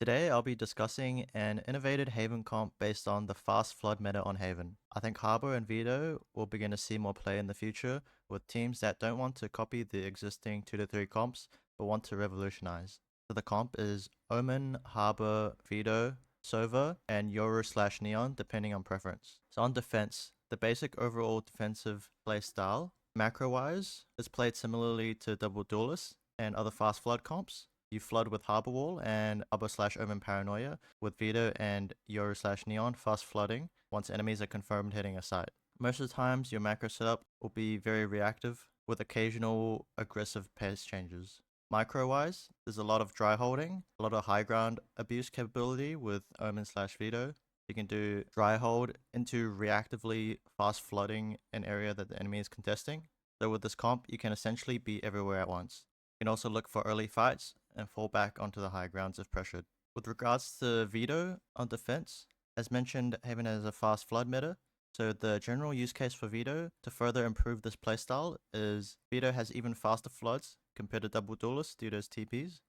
Today I'll be discussing an innovated Haven comp based on the fast flood meta on Haven. I think Habor and Veto will begin to see more play in the future with teams that don't want to copy the existing 2 to 3 comps but want to revolutionize. So the comp is Omen, Habor, Veto, Sova, and Yoru/Neon depending on preference. So on defense, the basic overall defensive play style, macro-wise, is played similarly to Double Duelist and other fast flood comps. You flood with Harbor Wall and Habor/Omen Paranoia, with Veto and Yoru/Neon fast flooding once enemies are confirmed hitting a site. Most of the times, your macro setup will be very reactive, with occasional aggressive pace changes. Micro-wise, there's a lot of dry holding, a lot of high ground abuse capability with Omen/Veto. You can do dry hold into reactively fast flooding an area that the enemy is contesting. So with this comp, you can essentially be everywhere at once. You can also look for early fights and fall back onto the high grounds if pressured. With regards to Veto on defense, as mentioned, Haven has a fast flood meta, so the general use case for Veto to further improve this playstyle is Veto has even faster floods compared to Double Duelist due to his TPs.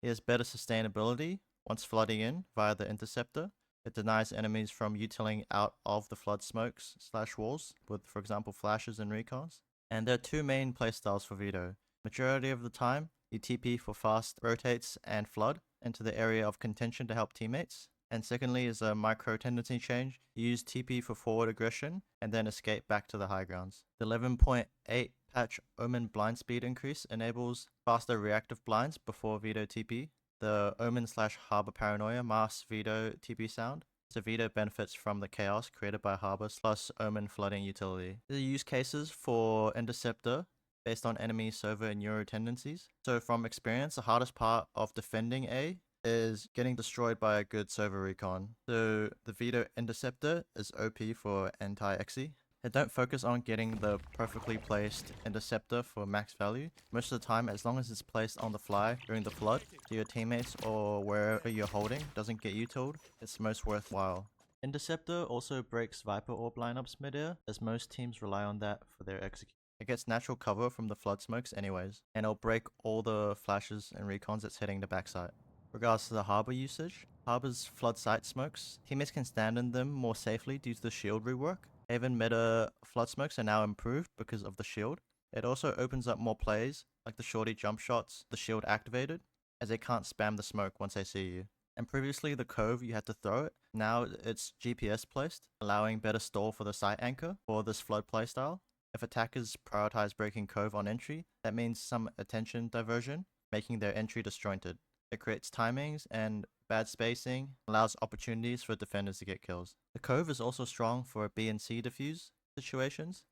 He has better sustainability once flooding in via the interceptor. It denies enemies from utiling out of the flood smokes/walls with, for example, flashes and recons. And there are two main playstyles for Veto. Majority of the time, you TP for fast rotates and flood into the area of contention to help teammates. And secondly is a micro tendency change. You use TP for forward aggression and then escape back to the high grounds. The 11.8 patch Omen blind speed increase enables faster reactive blinds before Veto TP. The Omen/Habor Paranoia masks Veto TP sound. So Veto benefits from the chaos created by Habor plus Omen flooding utility. The use cases for Interceptor based on enemy Sova and Euro tendencies. So from experience, the hardest part of defending A is getting destroyed by a good Sova recon. So the Veto Interceptor is OP for anti-Exy. And don't focus on getting the perfectly placed interceptor for max value. Most of the time, as long as it's placed on the fly during the flood, so your teammates or wherever you're holding doesn't get utiled, it's most worthwhile. Interceptor also breaks Viper Orb lineups midair, as most teams rely on that for their execution. It gets natural cover from the flood smokes anyways, and it'll break all the flashes and recons that's hitting the backside. Regards to the Habor usage, Habor's flood site smokes, teammates can stand in them more safely due to the shield rework. Haven meta flood smokes are now improved because of the shield. It also opens up more plays, like the shorty jump shots, the shield activated, as they can't spam the smoke once they see you. And previously the cove you had to throw it, now it's GPS placed, allowing better stall for the site anchor for this flood playstyle. If attackers prioritize breaking cove on entry, that means some attention diversion, making their entry disjointed. It creates timings and bad spacing, allows opportunities for defenders to get kills. The cove is also strong for B and C diffuse situations,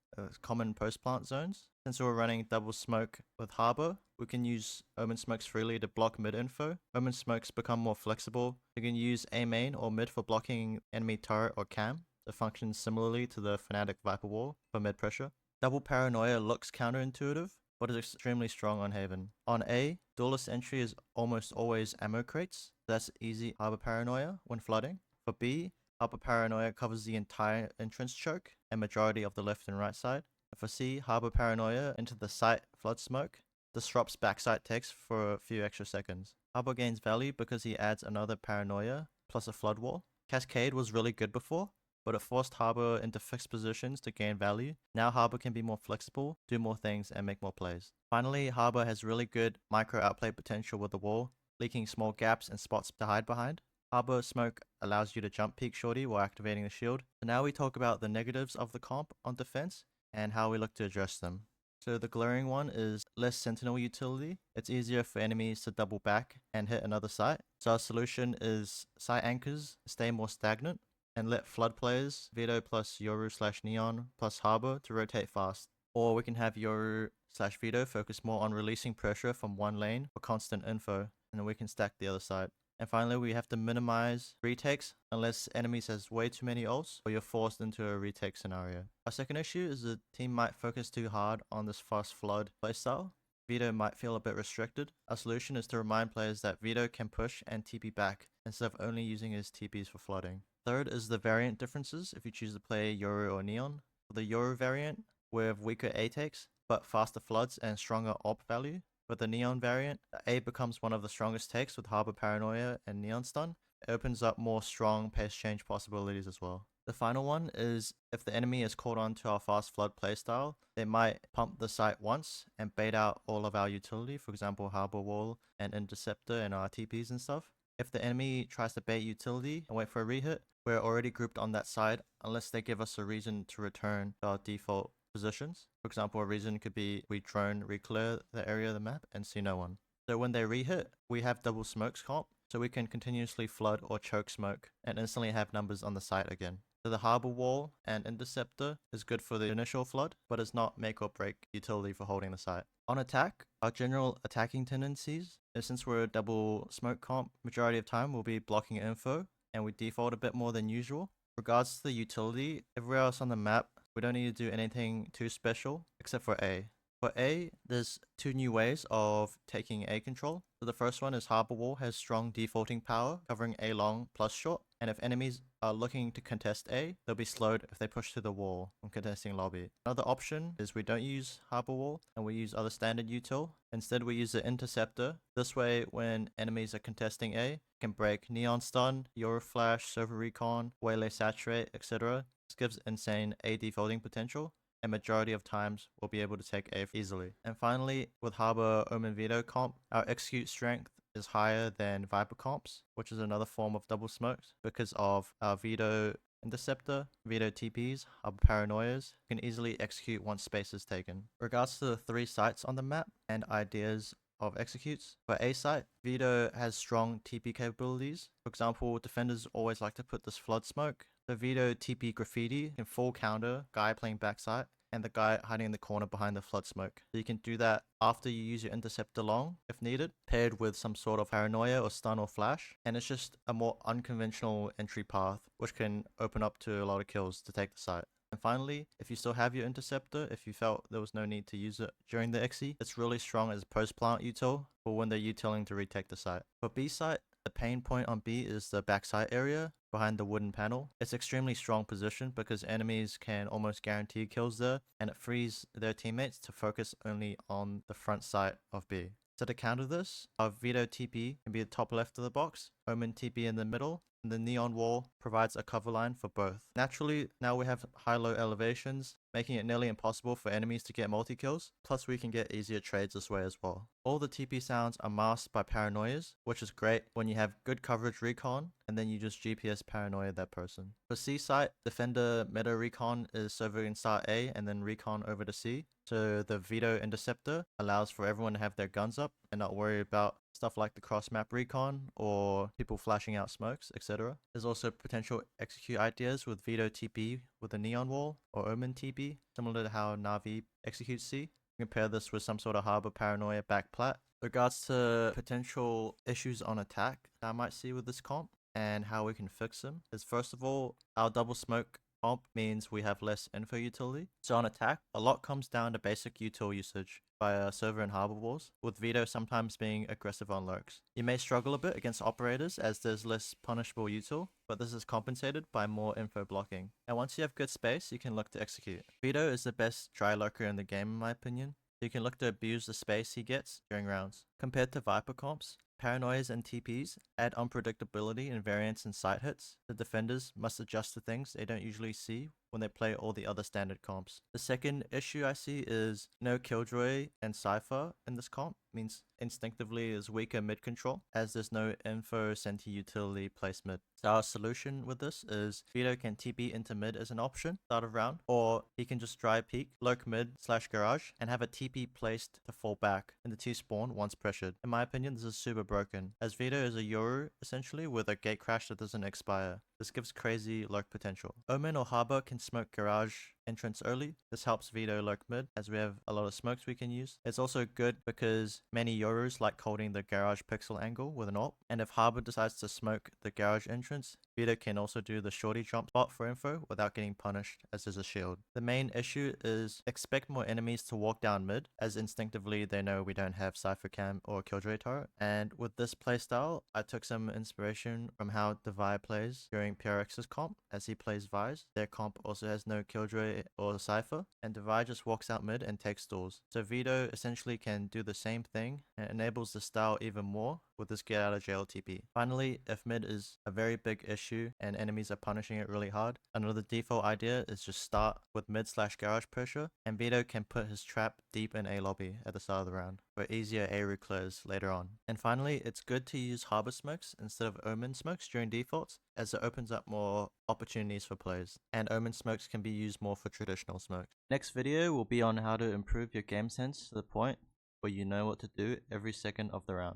common post-plant zones. Since we're running double smoke with Habor, we can use Omen smokes freely to block mid info. Omen smokes become more flexible. You can use A main or mid for blocking enemy turret or cam. It functions similarly to the Fnatic Viper Wall for mid pressure. Double Paranoia looks counterintuitive, but is extremely strong on Haven. On A, Duelist entry is almost always ammo crates. That's easy Habor Paranoia when flooding. For B, Habor Paranoia covers the entire entrance choke and majority of the left and right side. And for C, Habor Paranoia into the site flood smoke disrupts backside text for a few extra seconds. Habor gains value because he adds another Paranoia plus a flood wall. Cascade was really good before, but it forced Habor into fixed positions to gain value. Now Habor can be more flexible, do more things, and make more plays. Finally, Habor has really good micro outplay potential with the wall, leaking small gaps and spots to hide behind. Habor smoke allows you to jump peek shorty while activating the shield. So now we talk about the negatives of the comp on defense and how we look to address them. So the glaring one is less sentinel utility. It's easier for enemies to double back and hit another site. So our solution is site anchors stay more stagnant and let flood players, Veto plus Yoru/Neon plus Habor to rotate fast. Or we can have Yoru/Veto focus more on releasing pressure from one lane for constant info, and then we can stack the other side. And finally, we have to minimize retakes unless enemies has way too many ults or you're forced into a retake scenario. Our second issue is the team might focus too hard on this fast flood playstyle. Veto might feel a bit restricted. Our solution is to remind players that Veto can push and TP back instead of only using his TPs for flooding. Third is the variant differences if you choose to play Yoru or Neon. For the Yoru variant, we have weaker A takes, but faster floods and stronger AWP value. With the Neon variant, A becomes one of the strongest takes with Harbor Paranoia and Neon Stun. It opens up more strong pace change possibilities as well. The final one is if the enemy is caught on to our fast flood playstyle, they might pump the site once and bait out all of our utility, for example Harbor Wall and Interceptor and our TPs and stuff. If the enemy tries to bait utility and wait for a rehit, we're already grouped on that side unless they give us a reason to return to our default positions. For example, a reason could be we drone reclear the area of the map and see no one. So when they rehit, we have double smokes comp, so we can continuously flood or choke smoke and instantly have numbers on the site again. So the Harbor Wall and Interceptor is good for the initial flood, but it's not make or break utility for holding the site. On attack, our general attacking tendencies is since we're a double smoke comp, majority of time we'll be blocking info, and we default a bit more than usual. Regards to the utility, everywhere else on the map, we don't need to do anything too special, except for A. For A, there's two new ways of taking A control. So the first one is Harbor Wall has strong defaulting power, covering A long plus short, and if enemies are looking to contest A, they'll be slowed if they push through the wall when contesting lobby. Another option is we don't use Harbor Wall and we use other standard util. Instead we use the Interceptor. This way when enemies are contesting A, it can break Neon Stun, Euro Flash, Server Recon, Waylay Saturate, etc. This gives insane A defaulting potential, and majority of times we'll be able to take A easily. And finally, with Habor Omen Veto comp, our execute strength is higher than Viper comps, which is another form of double smokes because of our Veto Interceptor, Veto TPs, Harbor Paranoias can easily execute once space is taken. Regards to the 3 sites on the map and ideas of executes. For A site, Veto has strong TP capabilities. For example, defenders always like to put this flood smoke. The Veto TP graffiti can full counter guy playing backside and the guy hiding in the corner behind the flood smoke. So you can do that after you use your Interceptor long, if needed, paired with some sort of paranoia or stun or flash, and it's just a more unconventional entry path, which can open up to a lot of kills to take the site. And finally, if you still have your Interceptor, if you felt there was no need to use it during the XE, it's really strong as post-plant util for when they're utiling to retake the site. For B site, the pain point on B is the backside area behind the wooden panel. It's extremely strong position because enemies can almost guarantee kills there, and it frees their teammates to focus only on the front side of B. So to counter this, our Veto TP can be the top left of the box, Omen TP in the middle, and the Neon Wall provides a cover line for both. Naturally, now we have high-low elevations, making it nearly impossible for enemies to get multi-kills, plus we can get easier trades this way as well. All the TP sounds are masked by paranoias, which is great when you have good coverage recon, and then you just GPS paranoia that person. For C site, defender meta recon is so we can start A and then recon over to C. So the Veto Interceptor allows for everyone to have their guns up and not worry about stuff like the cross map recon or people flashing out smokes, etc. There's also potential execute ideas with Veto TP with a Neon Wall or Omen TP, similar to how Na'Vi executes C. Compare this with some sort of Harbor Paranoia back plat. Regards to potential issues on attack that I might see with this comp and how we can fix them is first of all, our double smoke comp means we have less info utility. So on attack, a lot comes down to basic util usage via server and harbor walls, with Veto sometimes being aggressive on lurks. You may struggle a bit against operators as there's less punishable util, but this is compensated by more info blocking. And once you have good space, you can look to execute. Veto is the best dry lurker in the game in my opinion. You can look to abuse the space he gets during rounds. Compared to Viper comps, paranoias and TPs add unpredictability and variance in site hits. The defenders must adjust to things they don't usually see when they play all the other standard comps. The second issue I see is no Killjoy and Cypher in this comp means instinctively is weaker mid control as there's no info senti utility place mid. So our solution with this is Veto can TP into mid as an option start of round, or he can just dry peek, lurk mid / garage and have a TP placed to fall back and the 2 spawn once pressured. In my opinion, this is super broken as Veto is a Yoru essentially with a gate crash that doesn't expire. This gives crazy lurk potential. Omen or Harbor can smoke garage entrance early. This helps Veto lurk mid as we have a lot of smokes we can use. It's also good because many Yorus like holding the garage pixel angle with an AWP, and if Harbor decides to smoke the garage entrance, Veto can also do the shorty jump spot for info without getting punished as there's a shield. The main issue is expect more enemies to walk down mid as instinctively they know we don't have Cypher Cam or Killjoy turret, and with this playstyle I took some inspiration from how Divide plays during PRX's comp as he plays Vise. Their comp also has no Killjoy play or Cypher, and Divide just walks out mid and takes stalls. So Veto essentially can do the same thing and enables the style even more with this get out of jail TP. Finally, if mid is a very big issue and enemies are punishing it really hard, another default idea is just start with mid/garage pressure, and Veto can put his trap deep in A lobby at the start of the round for easier A route clears later on. And finally, it's good to use Habor smokes instead of Omen smokes during defaults, as it opens up more opportunities for plays, and Omen smokes can be used more for traditional smokes. Next video will be on how to improve your game sense to the point where you know what to do every second of the round.